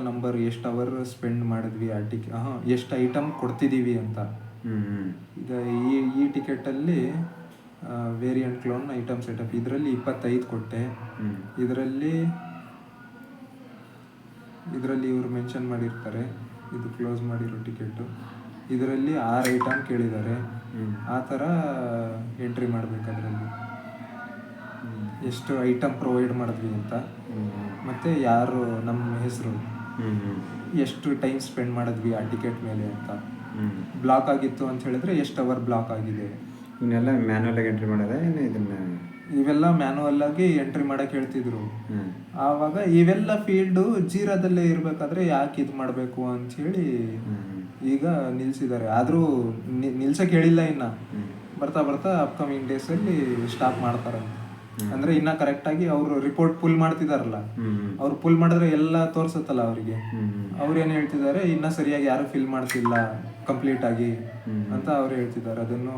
Number ಎಷ್ಟು hour spend ಮಾಡಿದ್ವಿ ಆ ಎಷ್ಟು ಐಟಮ್ ಕೊಡ್ತಿದ್ದೀವಿ ಅಂತ. ಈಗ ಈ ಟಿಕೆಟಲ್ಲಿ ವೇರಿಯಂಟ್ ಕ್ಲೋನ್ ಐಟಮ್ ಸೆಟಪ್ ಇದರಲ್ಲಿ 25 ಕೊಟ್ಟೆ. ಇದರಲ್ಲಿ ಇವರು ಮೆನ್ಷನ್ ಮಾಡಿರ್ತಾರೆ, ಇದು ಕ್ಲೋಸ್ ಮಾಡಿರೋ ಟಿಕೆಟು. ಇದರಲ್ಲಿ 6 ಐಟಮ್ ಕೇಳಿದ್ದಾರೆ. ಆ ಥರ ಎಂಟ್ರಿ ಮಾಡಬೇಕು ಅದರಲ್ಲಿ ಎಷ್ಟು ಐಟಮ್ ಪ್ರೊವೈಡ್ ಮಾಡಿದ್ವಿ ಅಂತ, ಮತ್ತು ಯಾರು ನಮ್ಮ ಹೆಸರು, ಎಷ್ಟು ಟೈಮ್ ಸ್ಪೆಂಡ್ ಮಾಡಿದ್ವಿ ಆ ಟಿಕೆಟ್ ಮೇಲೆ ಅಂತ. ಬ್ಲಾಕ್ ಆಗಿತ್ತು ಅಂತ ಹೇಳಿದ್ರೆ ಎಷ್ಟು ಅವರ್ ಬ್ಲಾಕ್ ಆಗಿದೆ. ಇವನ್ನೆಲ್ಲ ಮ್ಯಾನ್ಯಲ್ ಆಗಿ ಎಂಟ್ರಿ ಮಾಡೋದ ಏನು ಇದನ್ನ? ಇವೆಲ್ಲ ಮ್ಯಾನುವಲ್ ಆಗಿ ಎಂಟ್ರಿ ಮಾಡಕ್ಕೆ ಹೇಳ್ತಿದ್ರು. ಆವಾಗ ಇವೆಲ್ಲ ಫೀಲ್ಡು ಜೀರಾದಲ್ಲೇ ಇರಬೇಕಾದ್ರೆ ಯಾಕೆ ಇದು ಮಾಡಬೇಕು ಅಂಥೇಳಿ ಈಗ ನಿಲ್ಸಿದ್ದಾರೆ. ಆದರೂ ನಿಲ್ಸಕ್ಕೆ ಹೇಳಿಲ್ಲ, ಇನ್ನು ಬರ್ತಾ ಬರ್ತಾ ಅಪ್ಕಮಿಂಗ್ ಡೇಸಲ್ಲಿ ಸ್ಟಾಪ್ ಮಾಡ್ತಾರೆ. ಅಂದರೆ ಇನ್ನೂ ಕರೆಕ್ಟಾಗಿ ಅವರು ರಿಪೋರ್ಟ್ ಪುಲ್ ಮಾಡ್ತಿದಾರಲ್ಲ, ಅವ್ರು ಪುಲ್ ಮಾಡಿದ್ರೆ ಎಲ್ಲ ತೋರಿಸುತ್ತಲ್ಲ ಅವರಿಗೆ. ಅವ್ರು ಏನು ಹೇಳ್ತಿದ್ದಾರೆ, ಇನ್ನೂ ಸರಿಯಾಗಿ ಯಾರು ಫಿಲ್ ಮಾಡ್ತಿಲ್ಲ ಕಂಪ್ಲೀಟ್ ಆಗಿ ಅಂತ ಅವ್ರು ಹೇಳ್ತಿದ್ದಾರೆ. ಅದನ್ನು